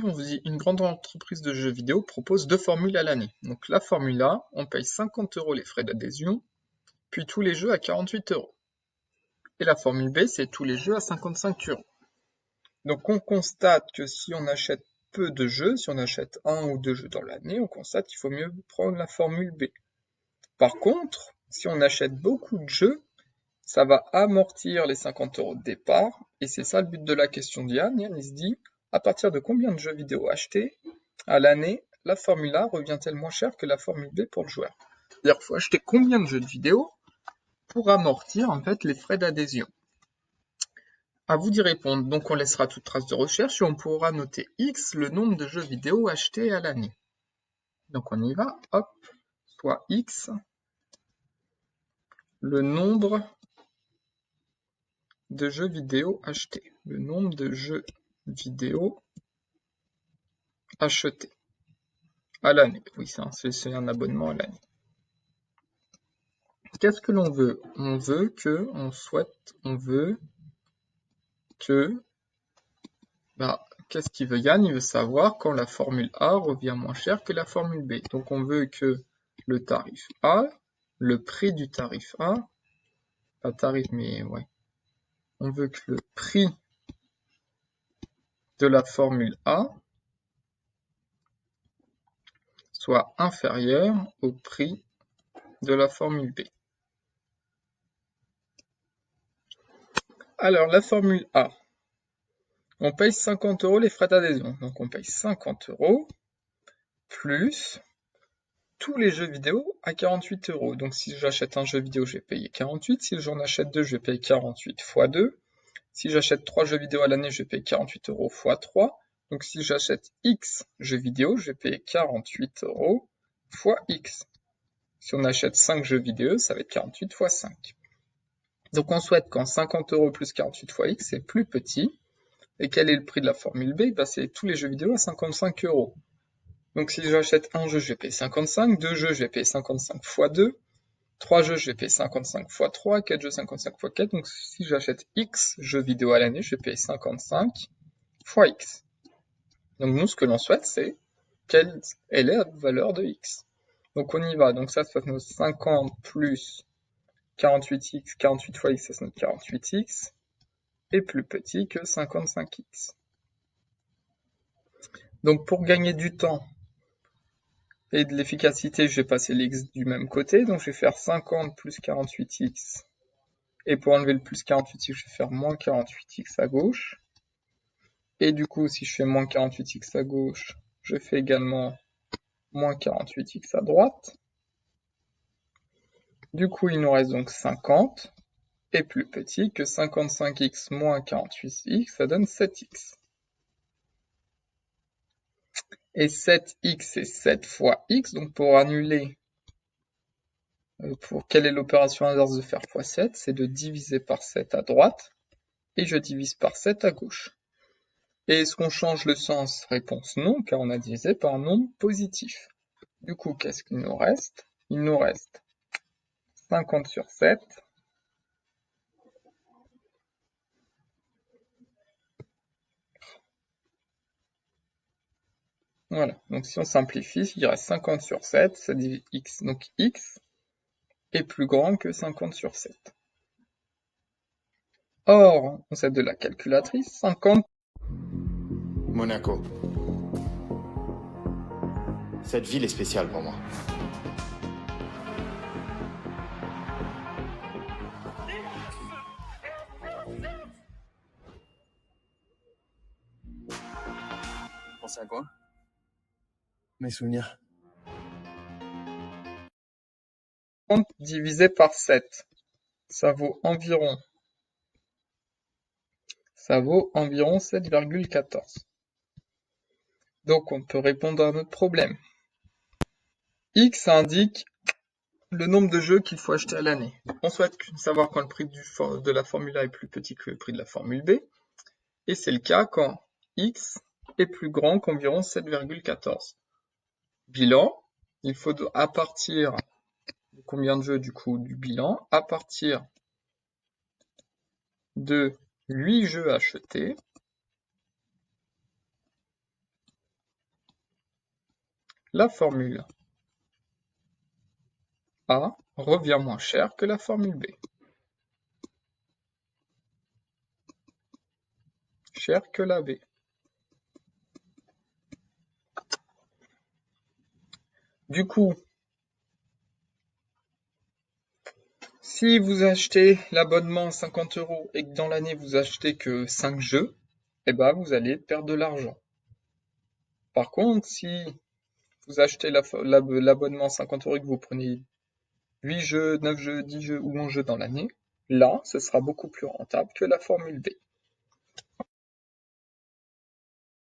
on vous dit une grande entreprise de jeux vidéo propose 2 formules à l'année. Donc la formule A, on paye 50 € les frais d'adhésion, puis tous les jeux à 48 €. Et la formule B, c'est tous les jeux à 55 €. Donc on constate que si on achète peu de jeux, si on achète 1 ou 2 jeux dans l'année, on constate qu'il faut mieux prendre la formule B. Par contre, si on achète beaucoup de jeux, ça va amortir les 50 € de départ, et c'est ça le but de la question d'Yann. Yann, il se dit, à partir de combien de jeux vidéo achetés à l'année, la formule A revient-elle moins chère que la formule B pour le joueur? C'est-à-dire qu'il faut acheter combien de jeux de vidéo pour amortir en fait les frais d'adhésion? À vous d'y répondre. Donc on laissera toute trace de recherche et on pourra noter X, le nombre de jeux vidéo achetés à l'année. Donc on y va, hop, soit X, le nombre de jeux vidéo achetés. Le nombre de jeux vidéo achetés à l'année. Oui, c'est un abonnement à l'année. Qu'est-ce que l'on veut? On veut que, qu'est-ce qu'il veut Yann? Il veut savoir quand la formule A revient moins cher que la formule B. Donc on veut que le tarif A, le prix du tarif A, pas tarif mais ouais, on veut que le prix de la formule A soit inférieur au prix de la formule B. Alors la formule A, on paye 50 € les frais d'adhésion. Donc on paye 50 € plus tous les jeux vidéo à 48 €. Donc si j'achète un jeu vidéo, je vais payer 48. Si j'en achète deux, je vais payer 48 x 2. Si j'achète 3 jeux vidéo à l'année, je vais payer 48 € x 3. Donc si j'achète X jeux vidéo, je vais payer 48 € x X. Si on achète 5 jeux vidéo, ça va être 48 x 5. Donc on souhaite qu'en 50 € plus 48 x X, c'est plus petit. Et quel est le prix de la formule B? C'est tous les jeux vidéo à 55 €. Donc si j'achète un jeu, je vais payer 55, 2 jeux, je vais payer 55 x 2, 3 jeux, je vais payer 55 x 3, 4 jeux, 55 x 4. Donc si j'achète X jeux vidéo à l'année, je vais payer 55 x X. Donc nous, ce que l'on souhaite, c'est quelle est la valeur de X. Donc on y va. Donc ça fait notre 50 plus 48X, 48 x X, ça c'est notre 48X, est plus petit que 55X. Donc pour gagner du temps et de l'efficacité, je vais passer l'X du même côté. Donc je vais faire 50 plus 48X. Et pour enlever le plus 48X, je vais faire moins 48X à gauche. Et du coup, si je fais moins 48X à gauche, je fais également moins 48X à droite. Du coup, il nous reste donc 50 est plus petit que 55X moins 48X, ça donne 7X. Et 7X, c'est 7 fois X, donc pour annuler, quelle est l'opération inverse de faire x 7? C'est de diviser par 7 à droite, et je divise par 7 à gauche. Et est-ce qu'on change le sens? Réponse non, car on a divisé par un nombre positif. Du coup, qu'est-ce qu'il nous reste? Il nous reste 50 sur 7. Voilà, donc si on simplifie, il reste 50 sur 7, ça divise x. Donc x est plus grand que 50 sur 7. Or, on sait de la calculatrice, 50... Monaco. Cette ville est spéciale pour moi. Pensez à quoi? Mes souvenirs. 50 divisé par 7, ça vaut environ 7,14. Donc on peut répondre à notre problème. X indique le nombre de jeux qu'il faut acheter à l'année. On souhaite savoir quand le prix de la formule A est plus petit que le prix de la formule B. Et c'est le cas quand X est plus grand qu'environ 7,14. Bilan, il faut à partir de combien de jeux du coup du bilan? À partir de 8 jeux achetés, la formule A revient moins cher que la formule B. Cher que la B. Du coup, si vous achetez l'abonnement 50 € et que dans l'année vous achetez que 5 jeux, eh ben vous allez perdre de l'argent. Par contre, si vous achetez l'abonnement 50 € et que vous prenez 8 jeux, 9 jeux, 10 jeux ou 11 jeux dans l'année, là, ce sera beaucoup plus rentable que la formule B.